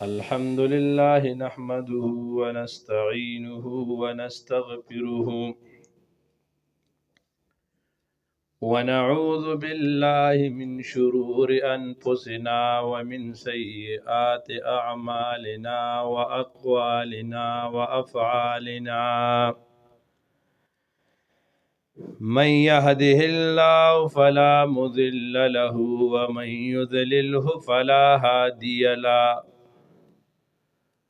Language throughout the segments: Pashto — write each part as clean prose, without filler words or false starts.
الحمد لله نحمده ونستعينه ونستغفره ونعوذ بالله من شرور أنفسنا ومن سيئات أعمالنا وأقوالنا وأفعالنا. من يهده الله فلا مضل له ومن يضلله فلا هادي له،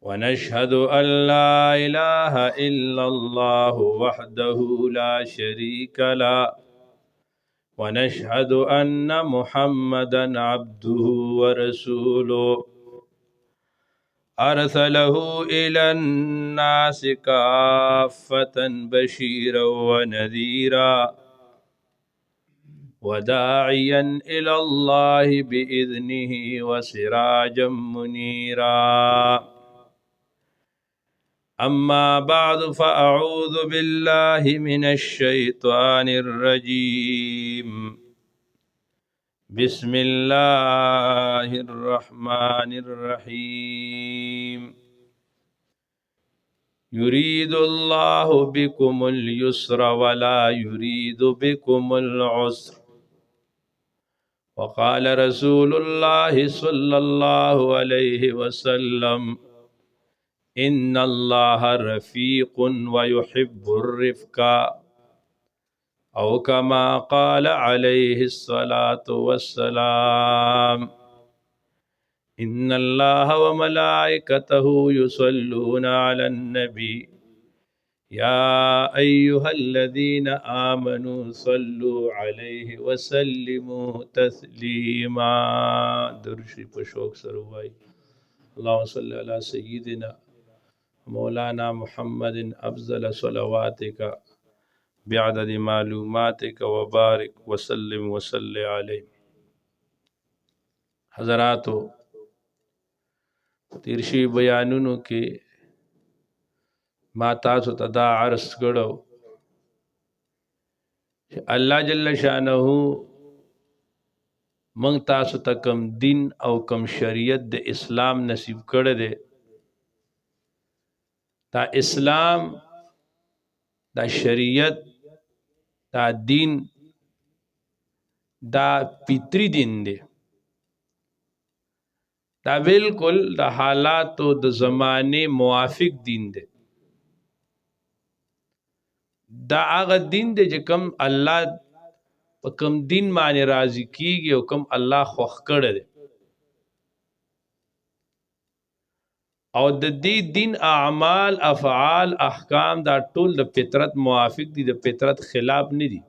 ونشهد أن لا إله إلا الله وحده لا شريك له، ونشهد أن محمدا عبده ورسوله أرسله إلى الناس كافة بشيرا ونذيرا وداعيا إلى الله بإذنه وسراجا منيرا. أما بعد فأعوذ بالله من الشيطان الرجيم. بسم الله الرحمن الرحيم. يريد الله بكم اليسر ولا يريد بكم العسر، وقال رسول الله صلى الله عليه وسلم: إن الله رفيق ويحب الرفق، أو كما قال عليه الصلاة والسلام: إن الله وملائكته يصلون على النبي يا أيها الذين آمنوا صلوا عليه وسلموا تسليما. درشي پشوک سروائی اللهم صل على سيدنا مولانا محمد افضل صلواتك بعدد معلوماتك وبارك وسلم وصل علیہ. حضراتو، تیرشی بیانونو کې ما تاسو ته دا عرض کړو چې الله جل شانه مونږ تاسو ته کم دین او کم شریعت د اسلام نصیب کړی دی. دا اسلام، دا شریعت، دا دین، دا فطری دین دی. دا بالکل د حالاتو د زمانه موافق دین دی. دا هغه دین دی چې کم الله په کم دین باندې راضي کیږي او کم الله خوښ کړی دی. او د دې دین اعمال، افعال، احکام دا ټول د فطرت موافق دي، د فطرت خلاف نه دي.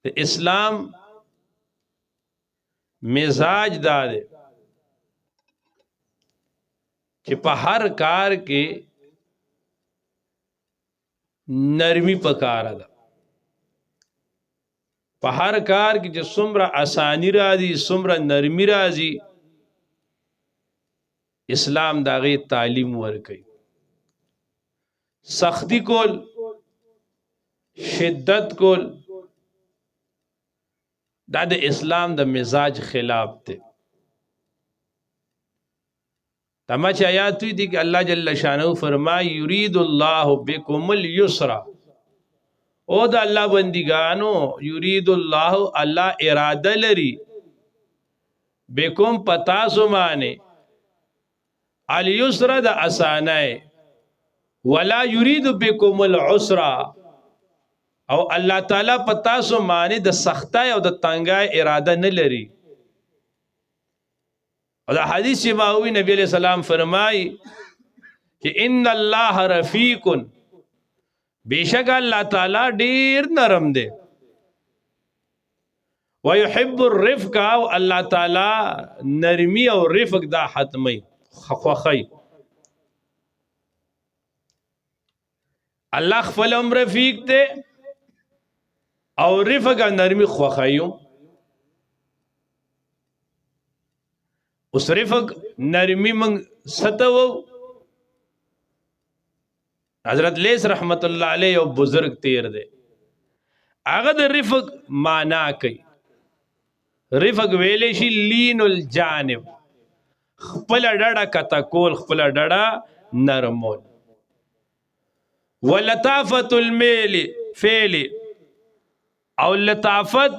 د اسلام مزاج دا دی چې په هر کار کې نرمی پکاره ده. په هر کار کې چې څومره اسانی راځي، څومره نرمی راځي، اسلام دا غي تعلیم ورکوي. سختی کول، شدت کول، دا د اسلام د مزاج خلاف دی. تما چې آیات وی دي کہ الله جل شانه فرمای: یرید الله بكم اليسر. او د الله بندگانو، یرید الله، الله اراده لري، بكم پتا سمانه، اليسر د اسانه، ولا یرید بكم العسر، او الله تعالی پتا سمانه د سختای او د تنگای اراده نه لري. اور حدیث ماوی نبی علیہ السلام فرمائی کہ ان اللہ رفیق، بیشک اللہ تعالی ډیر نرم دے، ویحب الرفق، اللہ تعالی نرمی او رفق دا حتمی خوخی. اللہ خفلم رفیق دے او رفق نرمی خوخیوں. اس رفق نرمی منگ ستو حضرت لیس رحمت اللہ علیہ او بزرگ تیر دے. اگر رفق مانا کئی، رفق ویلې شي لین الجانب، خپل ډډه کته کول، خپل ډډه نرمول. ولطافت المیل فعل، او لطافت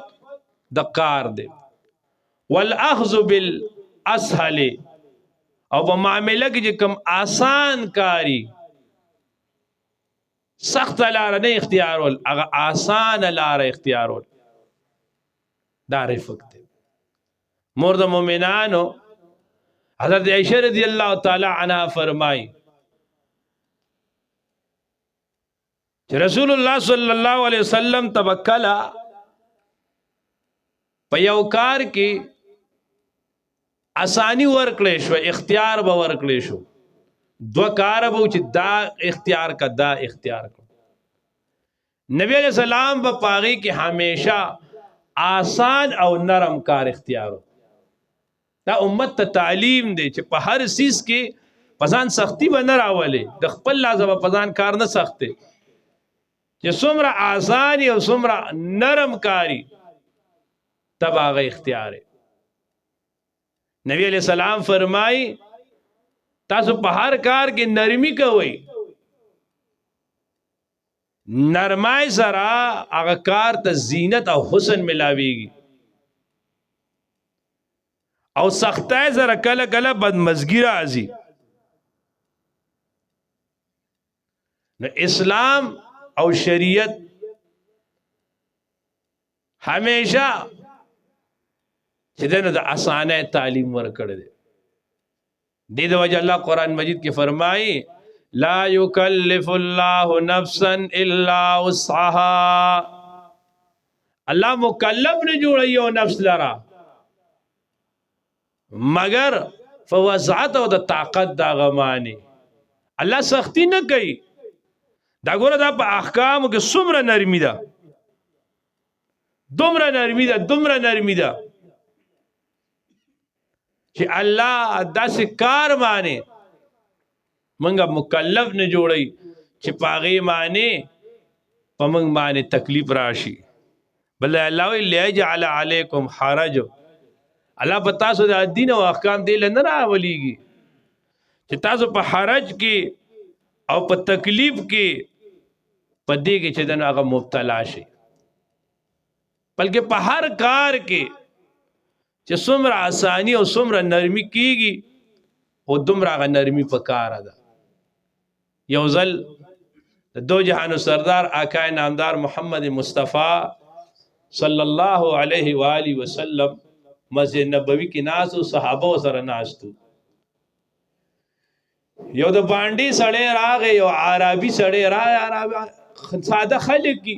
د کار دی. والاخذ بالاسهل، او په معامله کې چې کوم آسان کاری، سخت لار نه اختیارول، هغه آسان لار اختیارول، دا رفق دی. مور د مومنانو حضرت عائشہ رضی اللہ تعالی عنہ فرمائی چې رسول الله صلی الله علیه وسلم تبکلا په یو کار کې آسانی ورکړې شو، اختیار به ورکړې شو. دو کار به چې دا اختیار کا دا اختیار کا. نبی علیہ السلام په پاغي کې همیشه آسان او نرم کار اختیارو. دا امت ته تعلیم دی چې په هر سیس کې پسان سختی به نه راولي، د خپل لازم پسان کار نه سخته، چې څومره آسان او څومره نرم کاری تب هغه اختیار. نبی علیہ السلام فرمای تاسو په هر کار کې نرمی کوئ، نرمای سره هغه کار ته زینت او حسن ملاویږي، او سختای سره کله کله بدمزګی راځي. نو اسلام او شریعت همیشه چې دنه د اسانه تعلیم ورکړي دي. د وجه الله قرآن مجید کې فرمایي لا یکلف الله نفسا الا وسعها، الله مکلف نه جوړي یو نفس لرا مگر فوسعت او د طاقت دا غمانی. الله سختی نه کوي. دا ګوره دا په احکامو کې څومره نرمی ده، دومره نرمی ده، دومره نرمی ده چې الله داسې کار مانی منګه مکلف نه جوړي چې پاغي معنی په منګ معنی تکلیف راشي. بل الله وی لیجعل علیکم حرج، الله په تاسو د دین او احکام دی لنه راولېږي چې تاسو په حرج کې او په تکلیف کې په دې کې چې دنه هغه مبتلا شي، بلکې په هر کار کې چې څومره آسانی او څومره نرمی کیږي او دومره هغه نرمی په کار ده. یو ځل د دو جهانو سردار آقای نامدار محمد مصطفی صلی الله علیه و آله وسلم مسجد نبوی کې ناس او صحابه سره ناستو. یو د باندې سړی راغی، یو عربي سړی راغی، ساده خلک کی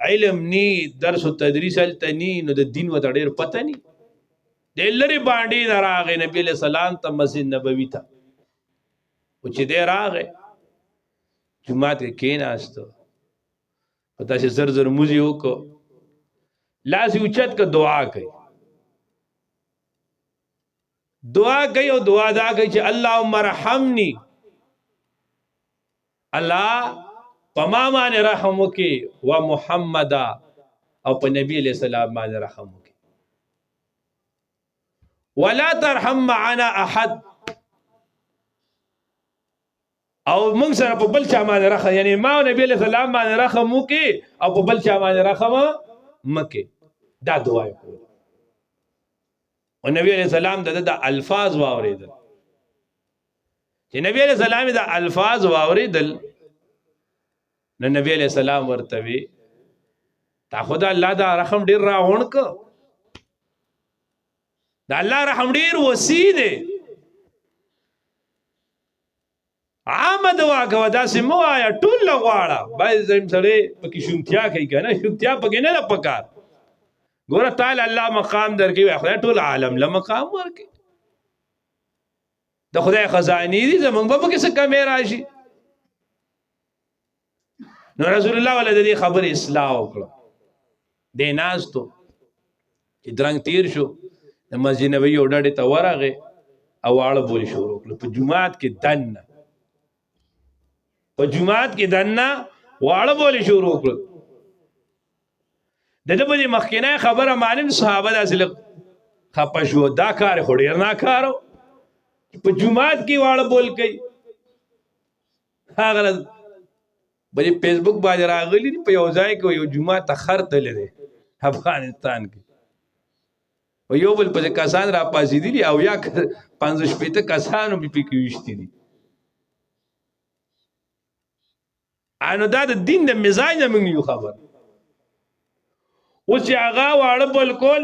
علم نی، درس او تدریس هلته نی، نو د دین و ډېر پته نی. د لری باندې راغی نبی علیہ السلام ته مسجد نبوی ته، او چې دی راغی جمعات کې کېناستو، پتا چې زر زر موزي وکړو، لاس یې اوچت که دعا کوي، دعا کوي او دعا دا کوي چې اللهم ارحمنی، الله پما باندې رحم وکړي، و محمد او په نبی علیہ السلام باندې رحم وکړي، ولا ترحم معنا احد، او موږ سره په بل چا باندې رحم، یعنی ما او نبی علیہ السلام باندې رحم وکړي او په بل چا باندې رحم مکه. دا دعا کوي. او نبی علیہ السلام د الفاظ واوریدل، چې نبی علیہ السلام د الفاظ واوریدل، نو نبی علیہ السلام ورته وی تا خدا الله دا رحم ډیر راغون ک، دا الله رحم ډیر وسیع دی، عام دعا کوه، داسې مو آیا ټول لغواړه. باید زم سړی پکې شونتیا کوي که نه، شونتیا پکې نه ده پکار. ګوره تعالی الله مقام درکوي، خدای ټول عالم له مقام ورکوي، د خدای خزانې دي، زمونږ به پکې څه کمی راشي. نو رسول الله ولا د دې خبرې اصلاح وکړه. دی ناستو چې درنګ تیر شو، د مسجد نبوي یو ډډې ته ورغی او واړه بولې شروع کړه. په جومات کې دننه، په جومات کې دننه واړه بولې شروع کړه. د دې په مخکنه خبره مانن صحابه داسې خپه شو دا کار خو ډیر نه کارو په جمعات کې واړه بول کوي هغه بلې فیسبوک باندې راغلي په یو ځای کې یو جمعه ته خر تللی دی افغانستان کې او یو بل په کسان را پاسېدلي او یا 50 کسانو پکې ویشتي دي انو دا د دین د مزاج نه موږ یو خبر اوس چې هغه واړه بول کول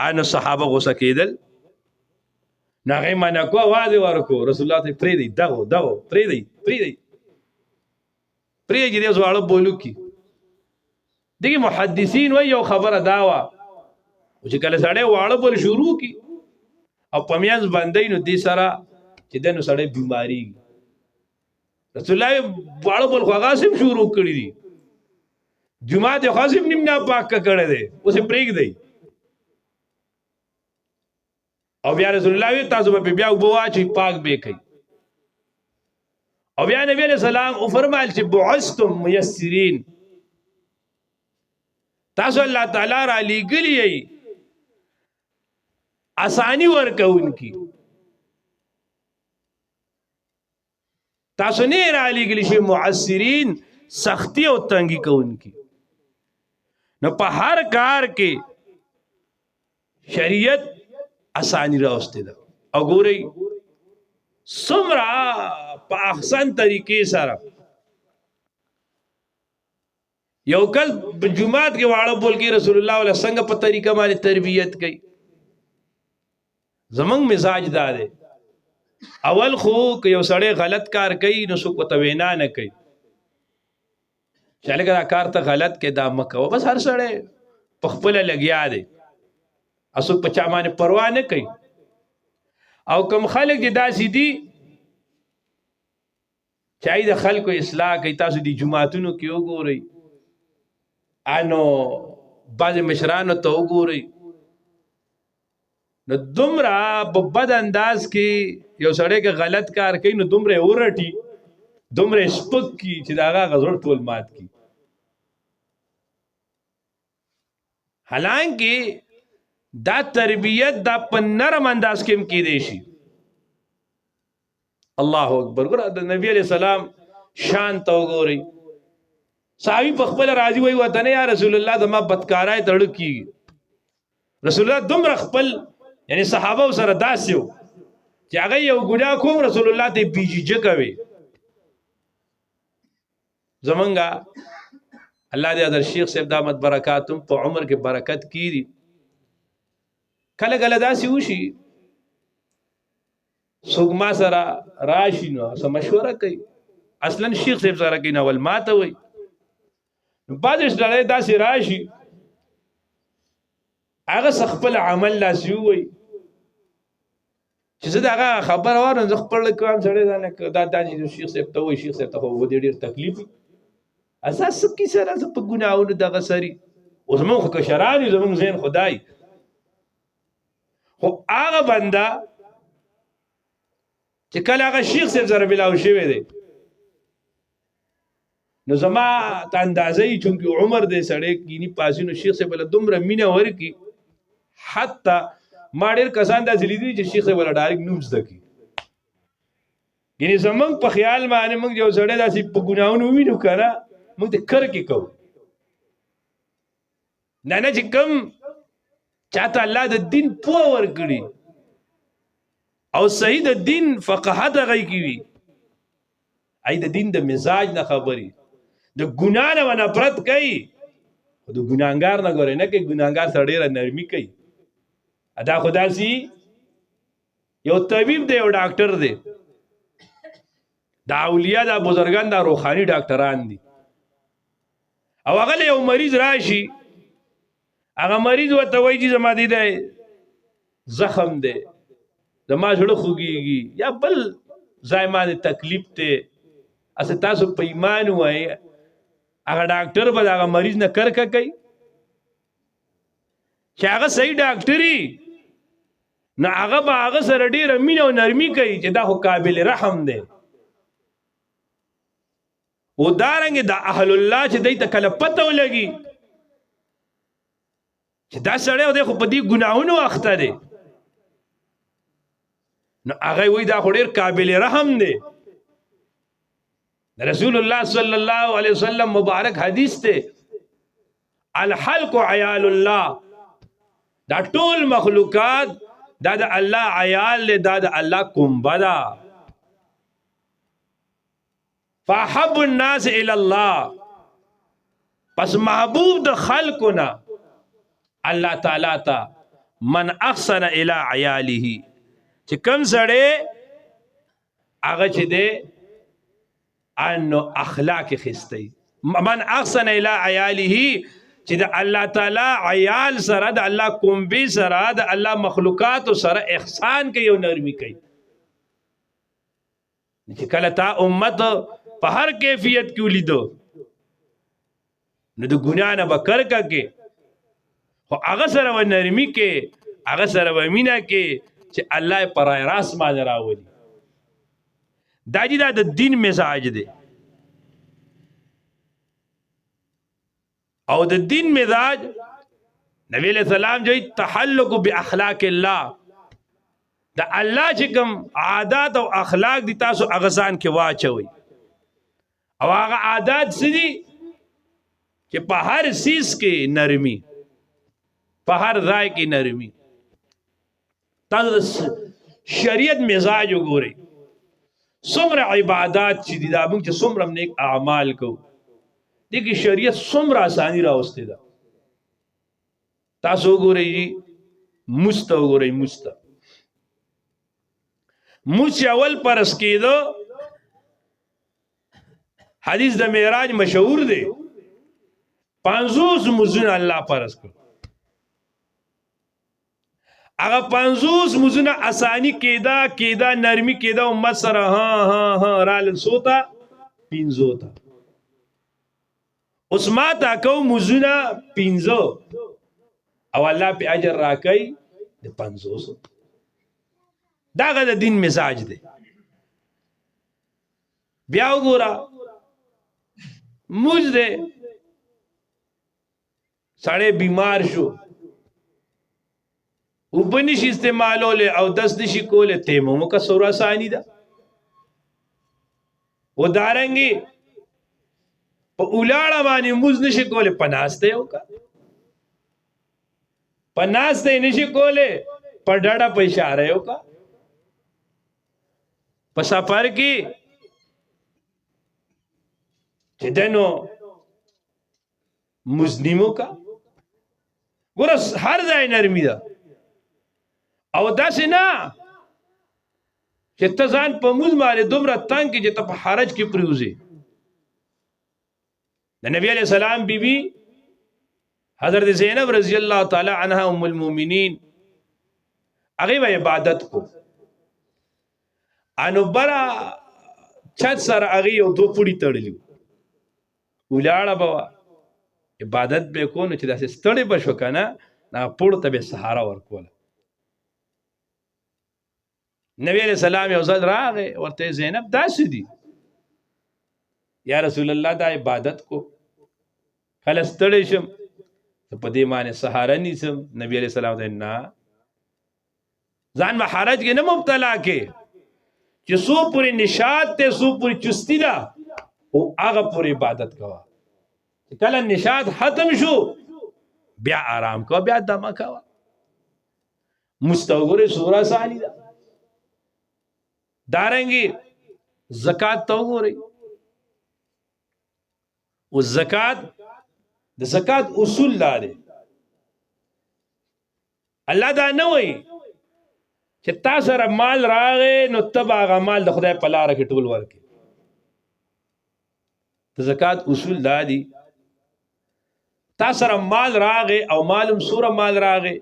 انو صحابه غوسه کېدل ناغه مانا کو आवाज ورکو رسول الله ته پری دی دغه پری دی دې زواړه بولو کی دغه محدثین و یو خبره داوا چې کله سړی واړه بول شروع کی او پمیاز باندې نو دې سره چې دنه سړی بیماری رسول الله واړه بول خو غاسم شروع کړی دي جمعه ته خاصم نیم نه پاک کړه دي اوسه پریګ دی او بیا رسول الله تاسو په بیا وبواچی پاک به کوي او بیا نبی علیہ السلام او فرمایل چې بعثتم میسرین تاسو الله تعالی را لګلی آسانی ورکوونکی تاسو نه را لګلی شي معسرین سختی او تنګی کوونکی نو په هر کار کې شریعت آسانی راوسته ده او ګورئ څومره په احسن طریقې سره یو کل جمعات کې واړه بول کې رسول الله علیه څنګه په طریقه باندې تربیت کوي زمنګ مزاج دا ده اول خو که یو سړی غلط کار کوي نو څوک ته وینا نه کوي چې لکه دا کار ته غلط کې دا مکو بس هر سړی په خپل لګیا دی اسو په چا باندې پروا نه کوي او کوم خلک دي داسې دي چای د خلکو اصلاح کوي تاسو دی جمعاتونو کې وګورئ انو بعض مشرانو ته وګورئ نو دومره په بد انداز کې یو سړی کې غلط کار کوي نو دومره ورټي دومره سپک کی چې دا هغه غزر ټول مات کی حالانکه دا تربیت دا په نرم انداز کې کېدی شي الله اکبر ګور د نبی علیہ السلام شان تو ګوري صحابي په خپل راضي وي وته نه یا رسول الله دما بدکارای تړ کی رسول الله دومره خپل یعنی صحابه سره داسیو چې هغه یو ګناه کوم رسول الله ته بیجیجه کوي زمونږه الله دې حضرت شیخ صاحب دامت برکاتم په عمر کې برکت کړي کله کله داسې وشي څوک ما سره راشي نو څه مشوره کوي اصلا شیخ صاحب سره کې نو ول ماته وي بعض ډېر داسې راشي هغه خپل عمل لاسي وي چې زه دا خبر اورم زه خپل کوم سره دا چې شیخ صاحب ته وي شیخ صاحب ته و دې ډېر تکلیف اساس کی سره په ګناونو دغه سری اوس موږ خو کشرانی زموږ زین خدای خو هغه بنده چې کله هغه شیخ صاحب سره بلاو شوی دی نو زما ته اندازې چونکی عمر دې سړی کینی پاسینو شیخ صاحب له دومره مینه ورکی حتی ما ډېر کسان دا لیدلي چې شیخ صاحب له ډایرکټ نوم زده کی یعنی زمونږ په خیال باندې موږ یو سړی داسې په ګناونو وینو کنه موږ ته کر کې کوو نه نه چې کوم چاته الله د دین پوه ورکړي او صحیح د دین فقاهت هغه کوي ای د دین د مزاج نه خبري د ګنا نه نفرت کوي د ګناګار نه ګوري نه کې ګناګار سره ډېر نرمي کوي ادا خدا سي یو طبيب دی او ډاکټر دی دا اولیاء دا بزرگان دا روحاني ډاکټران دي او هغه یو مریض راشي هغه مریض ورته وایي چې زما دي زخم دی زما زړه خوږیږي یا بل ځای باندې تکلیف ته اسه تاسو په ایمان وای هغه ډاکټر به هغه مریض نه کرکه کوي چې هغه صحیح ډاکټري نه هغه به هغه سره ډېره مینه او نرمي کوي چې دا خو قابل رحم دی و دارنګ د اهل الله چې دای ته کله پته ولګي چې دا سړی دی خو په دې ګناهونو اخته دی، نو هغه وایي دا خو ډېر قابل رحم دی. رسول الله صلی الله علیه وسلم مبارک حدیث ته الحلق عیال الله، دا ټول مخلوقات دا د الله عیال له، دا د الله کومبه ده. فاحب الناس الى الله، پس محبوب د خلقنا الله تعالی ته من احسن الى عیاله، چې کم سړی هغه چې دی انو اخلاق خستی، من احسن الى عیاله، چې د الله تعالی عیال سره د الله کومبي سره د الله مخلوقات سره احسان کوي او نرمي کوي. چې کله تا امت په هر کیفیت کې ولیدو نو د ګناه نه به کرکه کې، خو هغه سره به نرمي کې، هغه سره به مینه کې، چې الله یې په رای راست باندې راولي. دا چې دا د دین مزاج دی، او د دین مزاج نبی علیہ السلام جو تحلق باخلاق الله، د الله چې کوم عادات او اخلاق دي تاسو هغه ځان کې واچوي، او هغه عادات څه دي چې په هر سیس کې نرمي، په هر ځای کې نرمي. تاسو د شریعت مزاج وګورئ، څومره عبادات چې دي دا موږ چې څومره نیک اعمال کوو، دې کې شریعت څومره اساني راوستې ده. تاسو وګورئ مونځ ته وګورئ، مونځ ته مونځ چې اول فرض کېده، حدیث د معراج مشهور دی، 50 مونځونه الله فرض کړ. هغه 50 مونځونه اساني کېده نرمي کېده، امت سره ها ها ها رالل سوتا 50 ته. اوس ما تا کو مونځونه 50 او الله په اجر راکړي د 500. داغه د دین مزاج دی. بیا وګوره مونځ دی، سړی بیمار شو، اوبه نشي استعمالولی او دس نشي کولی، تیمم کا سوره ثانی ده. و دارنګي په اولاړه باندې مونځ نشي کولی، په ناسته یې وکړه، په ناسته یې نشي کولی، په ډډه په اشاره یې وکړه. په سفر کې چې دنو مونځ نیمو کا، ګوره هر ځای نرمي ده. او داسې نه چې ته ځان په مونځ باندې دومره تنګ کې چې ته په حرج کې پریوځې. د نبی علیہ السلام بیبي حضرت زینب رضی اللہ تعالی عنہ ام المومنین، هغه به عبادت کو، انو برا چت سره هغه یو 2 پوړي تړلی، ولاړه به عبادت به کو، نو چې داسې ستړی به شو کنه، نا پوړ ته به سهارا ورکوله. نبی علیہ السلام یو ځل راغی، ورته زینب داسې دي یا رسول الله دا عبادت کو، کله ستړی شم په دې معنی سهارا نیسم. نبی علیہ السلام ته نه، ځان به حرج کې نه مبتلا کې، چې سو پوری نشاط ته سو پوری چستی ده، او هغه پوری عبادت کوا. کله نشاط ختم شو بیا آرام کو، بیا دمه کوا. مستوګره سوره ثانی ده. دارنګي زکات تو وګورئ، او زکات د زکات اصول لاره الله دا نه وای چې تا سره مال راغې نو تبع هغه مال د خدای په لار کې ټول ورکې. د زکات اصول دا دي، تا سره مال راغې او معلوم سوره مال راغې،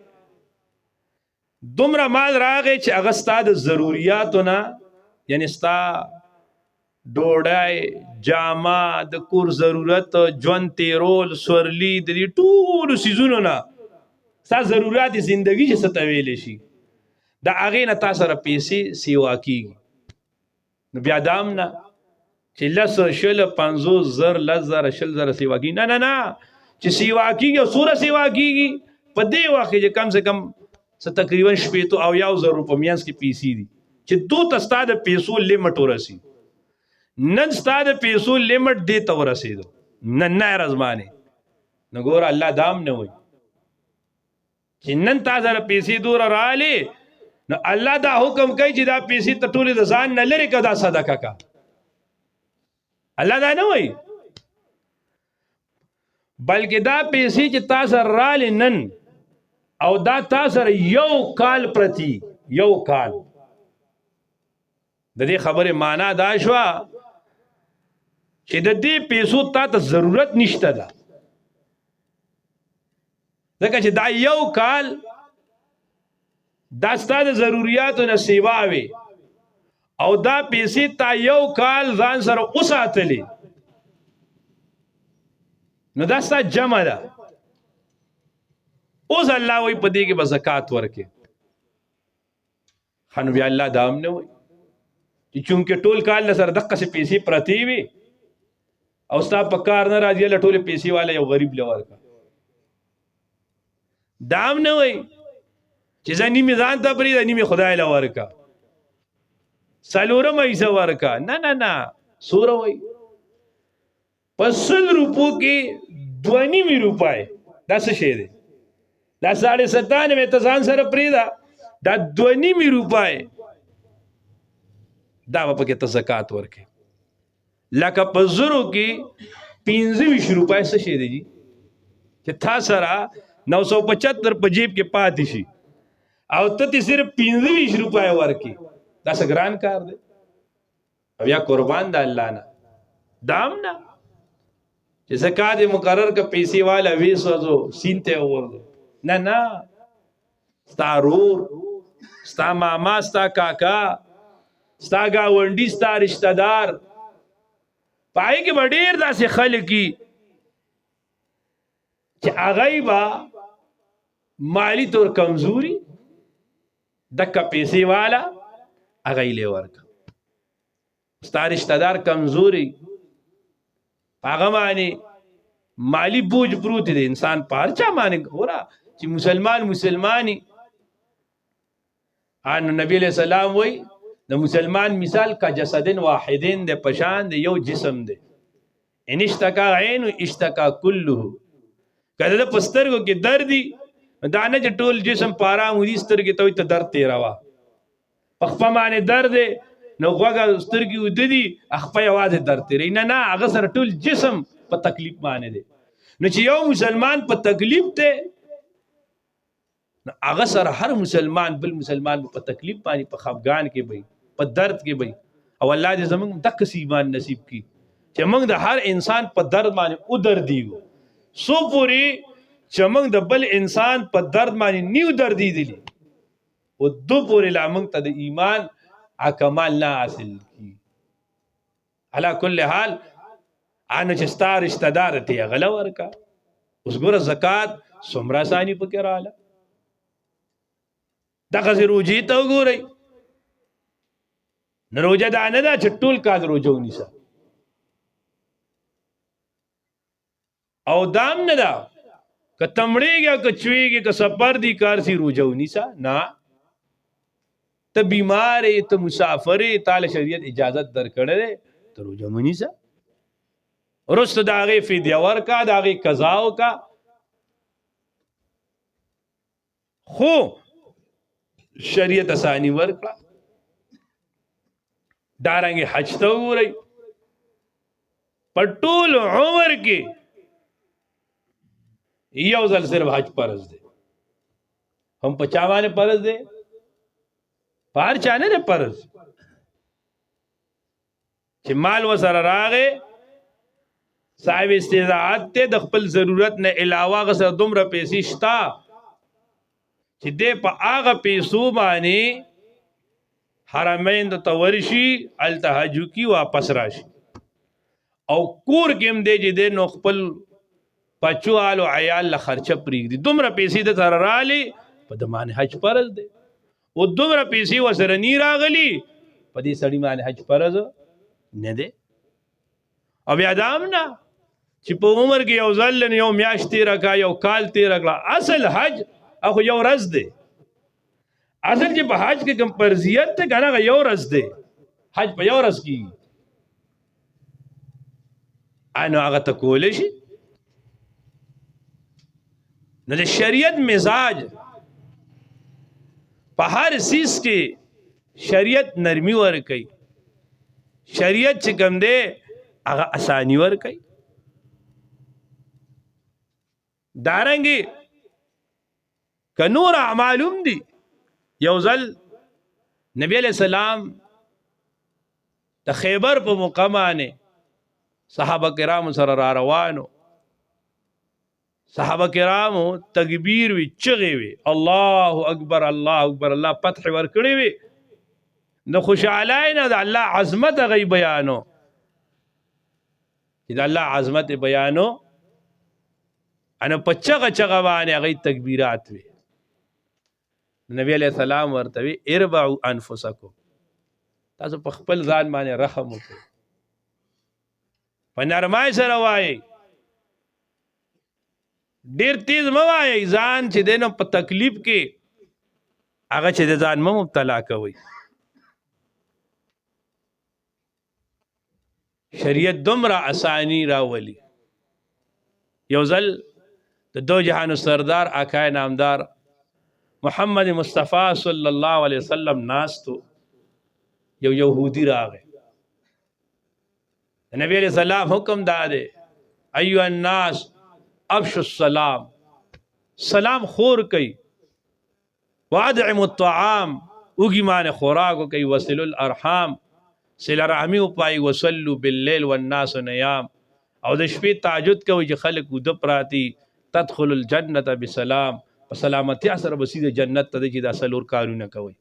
دومره مال راغې چې هغه ستا د ضرورتونو نه، یعنی ستا ډوډۍ، جامه، د کور ضرورت، ژوند تیرول، سورلی، د دې ټولو څیزونو نه ستا ضرورت زندگی چې څه ته ویلی شي، د هغې نه تا سره پیسې سیوا کېږي. نو بیا دا هم نه چې 10 شل 50 زر 10 زره 20 زره سیوا کېږي، نه نه نه، چې سیوا کېږي او څومره سیوا کېږي په دې وخت کې کم سے کم تقریبا 90,000 روپۍ میانس کې پیسې دي چې دوی ته ستا د پیسو لیمټ ورسي. نن ستا د پیسو لیمټ دې ته ورسېدو نن نه رزمانې نو ګوره الله دام نه وایي چې نن تا سره پیسې دوره راغلې نو الله دا حکم کوي چې دا پیسې ته ټولې د ځان نه لرې کړه دا صدقه کا. الله دا نه وایي بلکې دا پیسې چې تا سره راغلې نن او دا تا سره یو کال پرتی یو کال د دې خبرې معنا دا شوه چې د دې پیسو تا ته ضرورت نشته ده ځکه چې دا یو کال دا ستا د ضروریاتو نه سیوا وي او دا پیسې تا یو کال ځان سره وساتلې نو دا ستا جمع ده. اوس الله وایي په دې کې به زکات ورکې خو نو بیا الله دا هم نه وایي چې چونکې ټول کال له سره دقسې پیسې پرتې وي او ستا په کار نه راځي له ټولې پیسې والا یو غریب له ورکړه. دا هم نه وایي چې زه نیمې ځان ته پرېږده نیمې خدای له ورکړه څلورمه حصه ورکړه. نه نه نه څومره وایي په 100 روپو کې 2.5 روپۍ دا څه شی دی دا 97.5 ته ځان سره پرېږده دا 2.5 روپۍ دا به پکې ته زکات ورکړې لکه په 100 کې 25 روپۍ څه شی دی جی چې تا سره 975 په جیب کې پاتې شي او ته صرف 25 روپۍ ورکړې دا څه ګران کار دی او یا قربان د الله نه دام نه چې زکات مقرر که پیسې والا ویسوځو سین ته ووردو نه نه ستا رور ستا ماما ستا کاکا ستا ګاونډي ستا رشتہ دار پای کې به ډېر داسې خلک وي چې هغوی به مالی طور کمزوري دکه پیسې والا هغوی لی ورکړه ستا رشتہ دار کمزوري هغه باندې مالی بوج پروت دی انسان په هر چا باندې ګوره چې مسلماني ان نبی علیہ السلام وای د مسلمان مثال کا جسدن واحدین د پشان د یو جسم دی ان اشتکا عین اشتکا كله کله د پسترګو کې درد دی دا نه چې ټول جسم پارا مودي سترګې ته درد تیروا پخپا باندې درد نو غوګه سترګې وددي اخپه یوازې درد تیری نه نه هغه سره ټول جسم په تکلیف باندې دی نو چې یو مسلمان په تکلیف ته هغه سره هر مسلمان بل مسلمان په تکلیف باندې په خفګان کې وي په درد کې وي او الله دې زموږ دغه ایمان نصیب کړي چې موږ د هر انسان په درد باندې او دردیږو سو پوری چې موږ د بل انسان په درد باندې نیو دردی دي او دو پوری لا موږ ته د ایمان کمال نه حاصل کی. علا کل حال آنو چې ستا رشتہ دار ته غلا ورکا اوس ګوره زکات څومره ثاني پکې رااله دغه روجي ته وګورئ نه روجه دا نه ده چې ټول کال روجه ونیسه او دام نه ده که تمړېږي که چوېږي که سفر دي کار سي روجه ونیسه نه ته بیمار ته مسافر تعالی شریعت اجازت درکړه ته روزه منیسه ورسته د هغې فدیه ورکا د هغې قضا وکا خو شریعت اسانی ورکړه دارنګې حج ته وګورئ په ټول عمر کې یو ځل صرف حج فرض دی هم په چا باندې فرض دی پار چانه نه پرز چې مال وسره راغې صاحب استطاعت ته د خپل ضرورت نه علاوه غسر دومره پیسې شتا چې دې په هغه پیسو باندې حرمین ته ورشي التهجو کی واپس راشي او کور کې هم دې چې دې نو خپل بچوال او عیال له خرچه پرېږدي دومره پیسې د سره رالي په د باندې حج فرض دی او دومره پیسې ورسره نی راغلي په دې سړي باندې حج فرض نه دی او بیا دا هم نه چې په عمر کې یو ځل یو میاشت تیره کا یو کال تیره کړه اصل حج اخو یو ورځ دی اصل چې په حج کې کوم فرضیت ته کنه یو ورځ دی حج په یو ورځ کې انو هغه ته کول شي نو د شریعت مزاج په هر سیس کې شریعت نرمی ور کوي شریعت چې کوم دی هغه اسانی ور کوي دارنګي که نور اعمالوم دي یو ځل نبی علیہ السلام د خیبر په موقع باندې صحابه کرام سره را روانو صحابه کرامو تکبیر وی چغې وی الله اکبر الله فتح ور کړی وی نو خوشاله نه د الله عظمت غي بیانو چې د الله عظمت بیانو انا پچغه چغه باندې غي تکبیرات وی نبی علیہ السلام ورته وی اربعوا انفسکم تاسو په خپل ځان باندې رحم وکړئ په نرمای سره وایي ډیر تیز مو وایي ځان چې دینو په تکلیف کې هغه چې د ځان مو مبتلا کوي شریعت دومره اسانی راولي یو ځل د دو جهان سردار آقای نامدار محمد مصطفی صلی الله علیه وسلم ناستو یو یهودی راغی نبی علیہ السلام حکم داده ایوہ الناس افشو السلام سلام خور کئی وادعم الطعام اگی مان خوراکو کئی وصل الارحام سل رحمی اپائی وصلو باللیل والناس نیام او د شپې تهجد کوي چې خلق ود پراتی تدخل الجنت بسلام په سلامتی سره بسیده جنت ته چې د اصلور کارونه کوي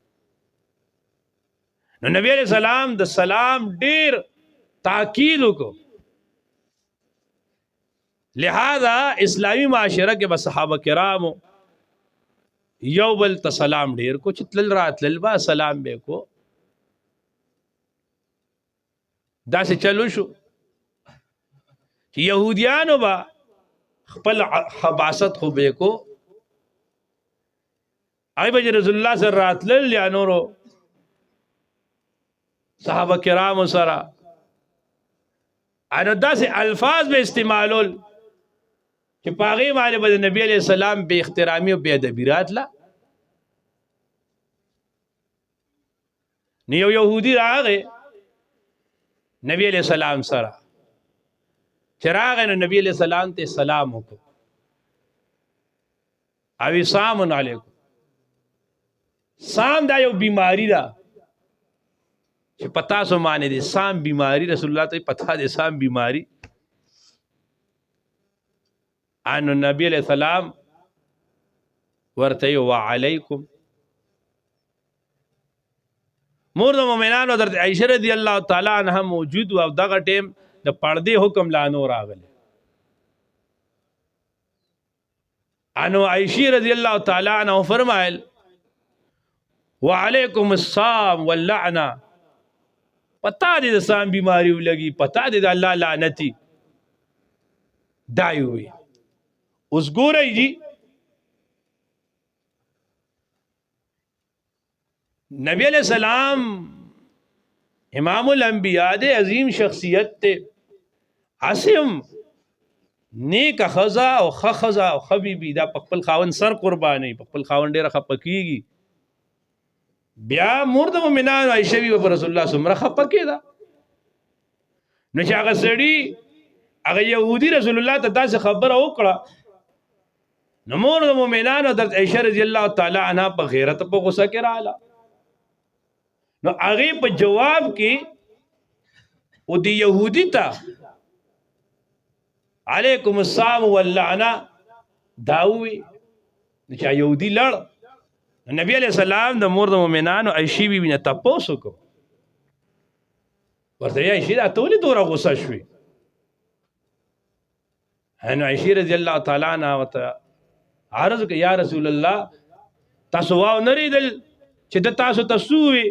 نو نبی علیہ السلام د سلام ډیر تاکید کو لہذا اسلامی معاشره کې بس صحابه کرامو یو بل ته سلام ډیر کو چې تل راتل با سلام به کو دا څه چلو شو چې يهوديانو با خپل حباست خو به کو آی بج رسول الله سره راتل یا نورو صحابه کرامو سره انو داسې الفاظ به استعمالول چې پاغي باندې به نبی علیہ السلام به احترامی او به ادبی راتلا نیو يهودي راغه نبی علیہ السلام سره چراغ نو نبی علیہ السلام ته سلام وکړ او سلام علیکم سام دا یو بیماری دا چې پتا سو معنی دي سام بیماری رسول الله ته پتا دي سام بیماری انو نبی علیہ السلام ورته وعلیکم مور د مومنانو حضرت عائشہ رضی الله تعالی عنها موجود او دغه ټیم د پردې حکم لا نور راغله انو عائشہ رضی الله تعالی عنها فرمایل وعلیکم السلام واللعنه پتا دې د سام بیماری ولګي پتا دې د الله لعنتی دای وي اوس ګورئ جی نبی علیہ السلام امام الانبیاء دے عظیم شخصیت تے عاصم نیک خزا او خزا او خبیبی دا پخپل خاون سر قربانی پخپل خاون ډیر خپکیږي بیا مرد مومنان عائشہ بی رسول الله سمره خپکی دا نو چې هغه سړی هغه يهودي رسول الله ته داسې خبره وکړه نو مرد مومنان حضرت عائشہ رضی الله تعالی عنها په غیرت په غصه کې رااله نو هغه په جواب کې او دی يهودي ته علیکم السلام واللعنه داوي چې يهودي لړ نبی علیہ السلام د مور د مومنانو عائشہ بی بی نه تاسو کو ورته عائشہ دا ټول دوره غوسه شوې انو عائشہ رضی الله تعالی عنها وته عرض ک یا رسول الله تاسو واو نریدل چې د تاسو تسوي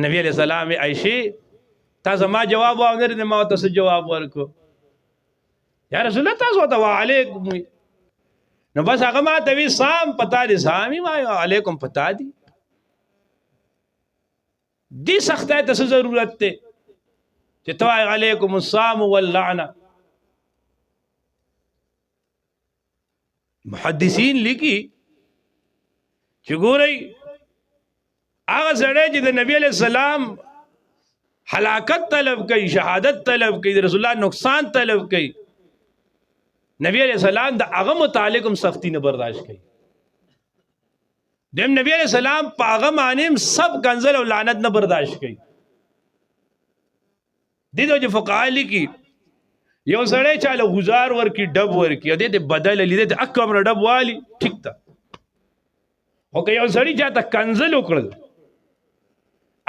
نبی علیہ السلام عائشہ تاسو ما جواب واو نریدل ما تاسو جواب ورکو یا رسول الله تاسو ته وعلیکم نو بس هغه ما ته وی سام پتا دي سامي ما علیکم پتا دي دي سختای ته ضرورت ته چې تو علیکم السلام واللعنه محدثین لیکي چې ګورئ هغه سړی چې د نبی علیہ السلام حلاکت طلب کوي شهادت طلب کوي د رسول الله نقصان طلب کوي نبی علیہ السلام د هغه متعلق هم سختی نه برداشت کوي دیم نبی علیہ السلام په هغه معنی سب کنزل او لعنت نه برداشت کوي دي د فقها لیکي یو سړی چاله غزار ورکی ډب ورکی او دې بدل لیدې اکم ډب والی ٹھیک تا او که یو سړی چاته کنزل وکړل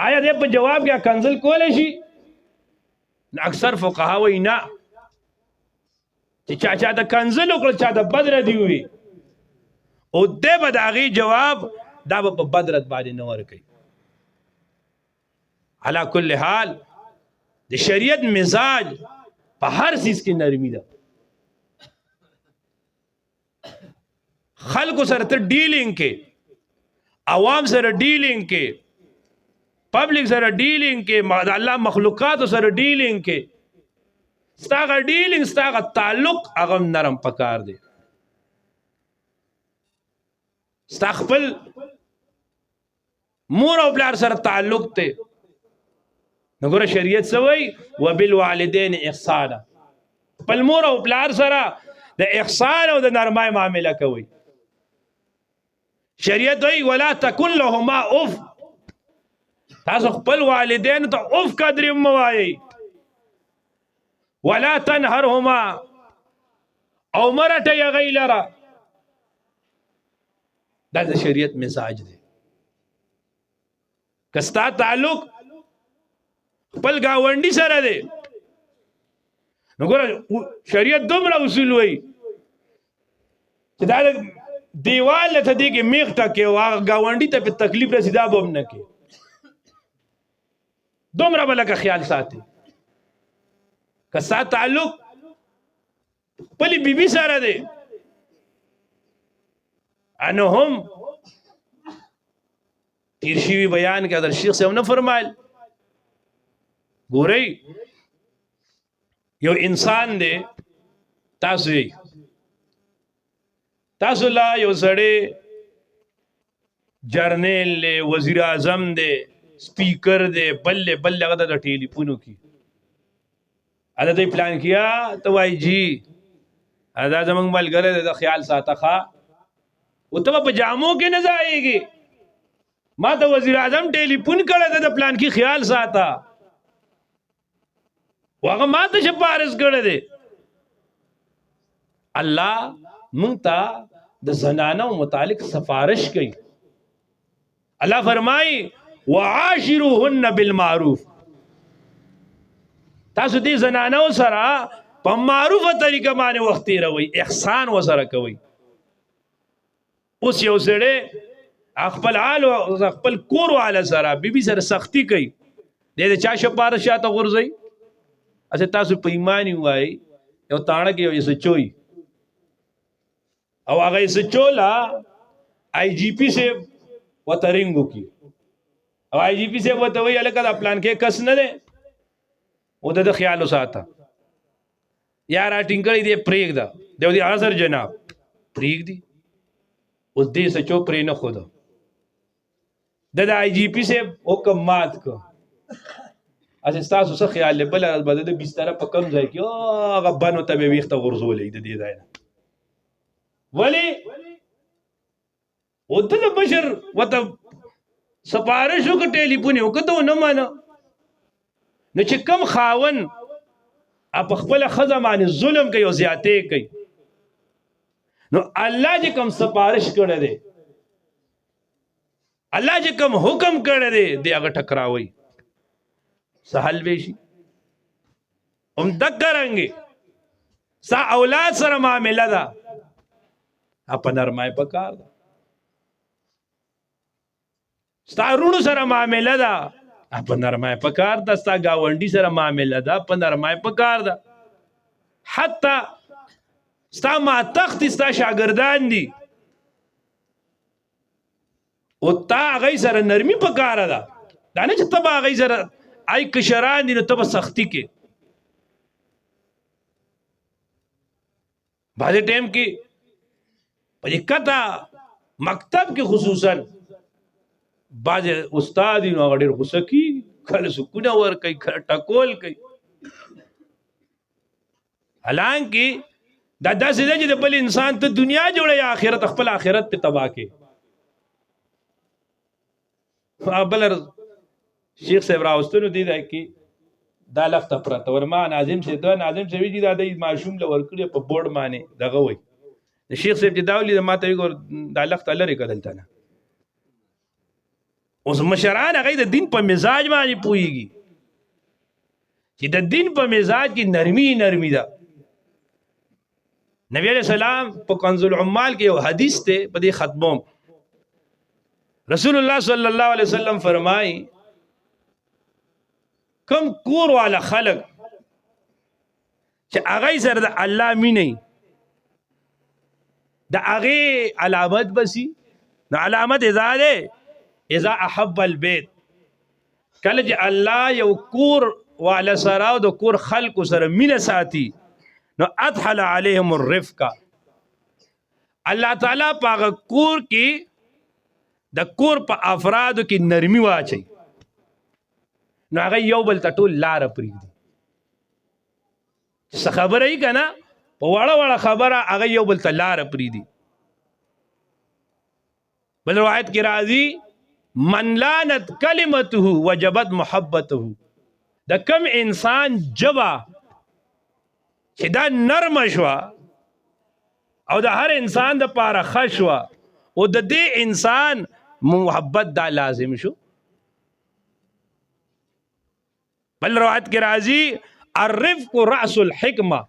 آیا دې په جواب کې کنزل کولای شي اکثر فقها وایي نه چې چا د کنزل وکړل چا د بدر دی وي او دې به د هغې جواب دا به په بدرت باندې نه ورکوي علا کل حال د شریعت مزاج په هر چیز کې نرمي ده خلکو سره ته ډیلینګ کې عوام سره ډیلینګ کې پبلک سره ډیلینګ کې الله مخلوقات سره ډیلینګ کې ستاغه ډیلینګ ستاغه تعلق هغه نرم پکار دی استخپل مور او بلار سره تعلق ته نګوره شریعت سوی وبالوالدین احسانا خپل مور او بلار سره د احسان او د نرمای معامله کوي شریعت وی ولا تکن لهما اف تاسو خپل والدین ته اف قدر موایي ولا تنهرهما او مرته یغیلرا دا د شریعت مزاج دی کستا تعلق خپل گاونډي سره دی نو ګوره شریعت دومره اصول وی چې دا دیوال ته دی کې میخ ټکې او هغه گاونډي ته په تکلیف رسیدا به هم نه کې دومره به لکه خیال ساتي که ستا تعلق خپلې بیبي سره دی انو هم تیر شوي بیان کې حضرت شیخ صاحب نه فرمایل ګورئ یو انسان دی تاسو یې تاسو لا یو سړی جرنیل دی وزیر اعظم دی سپیکر دی بل هغه د ټیلیفونو کې ادا دوی پلان کیا ته وایي جی ادا زمونږ ملګری دی د خیال ساته ښه او ته په جامو کې نه ځایږي ما ته وزیر اعظم ټیلیفون کړی دی د پلان کې خیال ساته هغه ما ته سپارښت کړی دی الله مونږ ته د زنانو متعلق سفارش کوي الله فرمایي وعاشروهن بالمعروف تاسو دې زنانو سره په معروفه طریقه باندې وخت تیروئ احسان وسره کوئ اوس یو سړی خپل حال خپل کور والا سره بیبي سره سختی کوي د چا سپارښت شاته غورځوي اچھا تاسو په ایمان وای یو تاڼه کې یو سچوي او هغه سچولا آی جی پی سے وترنګو کی او آی جی پی سے وته وی الکه دا پلان کې کس نه ده او د خیال وساته یار اټینګړی دی پریګ دا دیو دی حاضر جناب پریګ دی اوس دې سچو پرې نه خود د آی جی پی سے حکم مات کو اچھا تاسو څه خیال بل بده د بستر په کم ځای کې هغه بنو ته به ویخته غرزولې د دې ځای ولی او د بشر وته سپارښو کې ټیلیفون یو کته نه مانه نو چې کم خاون اپ خپل خزه باندې ظلم کوي او زیاتې کوي نو الله چې کم سپارښ کړی دی الله چې کم حکم کړی دی دی هغه ټکراوي سهل ویشي هم دکرانګي سا اولاد سره معاملہ ده اپ نرمای پکار ده ستا رونو سره معاملہ ده اپ نرمای پکار ده ستا گاونډي سره معاملہ ده اپ نرمای پکار ده حتی ستا ماتخت ستا شاګردان دي او تا هغې سره نرمي پکاره ده دا نه چې ته به هغې سره ای کشران دي نو ته به سختي کې بعضې ټایم کې په دې کته مکتب کې خصوصا بعضې استاد دي نو هغه ډېر غوسه کېږي کله سکونه ورکوي کله ټکول کوي حالانکې دا داسې ده چې د بل انسان ته دنیا جوړه یا آخرت خپل آخرت پې تباه کې بل شیخ صاحب راوستنو دی دا کې دا لخته پرته ورما ناظم صاحب دا ناظم صاحب چې دا د ماشوم له ورکړي په بورډ باندې دغه وایي د شیخ صاحب چې دا ولید ما ته وګور دا لخته لرې که دلته نه اوس مشران هغې د دین په مزاج باندې پوهېږي چې د دین په مزاج کې نرمي ده نبی علیہ السلام په کنز العمال کې یو حدیث ته په دې ختموم رسول الله صلی الله علیه وسلم فرمایي کم کور والا خلق چې هغې سره د الله مینه د هغې علامت بسی د علامت اذا احب البيت کله چې الله یو کور والا سره او د کور خلقو سره مینه ساتي نو ادخل علیهم الرفقه الله تعالی په هغه کور کې د کور په افرادو کې نرمي واچي نو هغه یو بل ته ټول لاره پرېږدي څه خبره یې که نه په وړه خبره هغه یو بل ته لاره پرېږدي بل روایت کې راځي من لانت کلمته وجبت محبته د کم انسان جبه چې دا نرمه شوه او د هر انسان د پاره ښه شوه او د دې انسان محبت دا لازم شو بل روایت کې راځي الرفق رأس الحکمه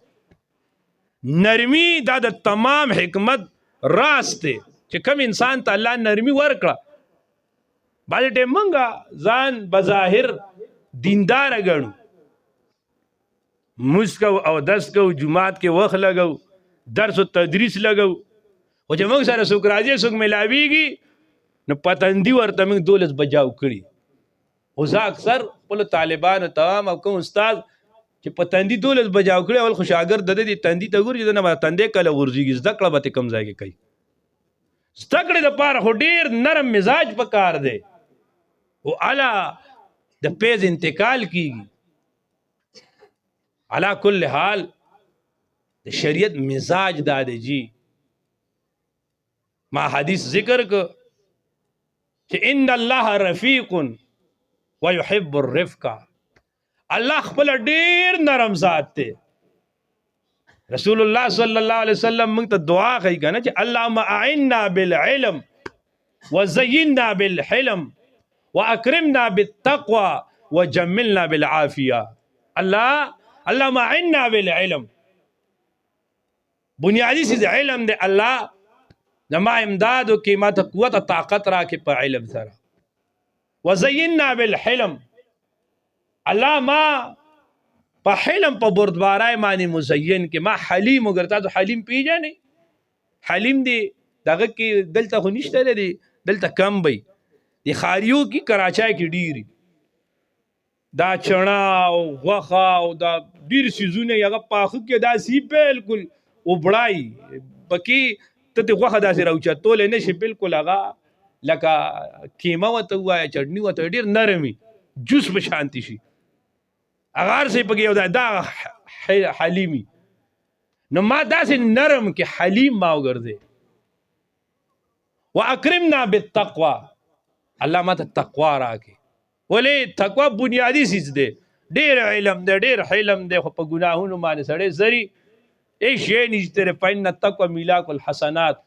نرمی دا د تمام حکمت راس دی چې کم انسان ته الله نرمی ورکړه بعضې ټایم مونږه ځان بظاهر دینداره ګڼو مونځ کوو اودس کوو جومات کې وخت لګو درس و تدریس لګو خو چې موږ سره څوک راځي څوک میلاویږي نو پتندي ورته موږ 12 بجاو کړي خو زه اکثر خپلو طالبانو ته وایم او کوم استاد چې پتندي 12 بجاو کړي اول خو شاګرد د دې تندي ته ګوري چې نه به تندی کله غورځېږي زده کړه به کوم ځای کې کوي زده کړې دپاره خو ډېر نرم مزاج پکار دی او الا د پیز انتقال کیږي علا کل حال د شریعت مزاج دا دی جی ما حدیث ذکر کو چې ان الله رفیق ويحب الرفق الله خپل ډیر نرم ذات دی رسول الله صلی الله علیه وسلم موږ ته دعا کوي کنه چې اللهم اعنا بالعلم وزينا بالحلم واكرمنا بالتقوى وجملنا بالعافيه اللهم اعنا بالعلم بنیادی چیز علم دے الله زما امدادو کې ما ته قوت او طاقت راکې په علم سره وزينا بالحلم الله ما په حلم په بردبارای باندې مزین کې ما حلیم وګرځا ته حلیم پیژنې حلیم دی دغه کې دلته خو نشته دی دلته کم وي دی خاریو کې کراچای کې ډیری دا چنا او غوخه او دا ډیر سيزونه هغه پاخه کې دا سی بالکل وبړای پکې ته غوخه داسې راوچتول نه شي بالکل هغه لکه کیمه وته وای چټنی وته ډیر نرمي جوس به شانتی شي اگر سي پکې یو دا حلیمی نو ما داسې نرم کې حلیم ما وګرځي واکرمنا بالتقوى الله ما ته تقوا راکې ولې تقوا بنیادی چیز دی ډیر علم دی ډیر حلم دی خو په ګناهونو باندې سړی زری ای شی نشته فإن التقوى ملاك الحسنات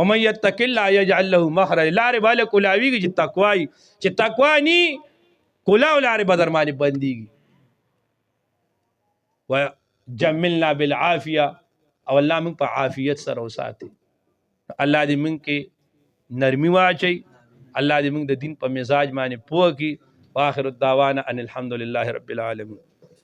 ومن يتق الله يجعل له مخرج لارې بالا کولاویږي چې تقوا ني کولاو لارې بدر باندې بنديږي وجملنا بالعافيه او الله موږ په عافیت سره وساتي الله دې موږ کې نرمي واچي الله دې موږ د دین په مزاج باندې پوه کړي واخر الدعوانا ان الحمد لله رب العالمين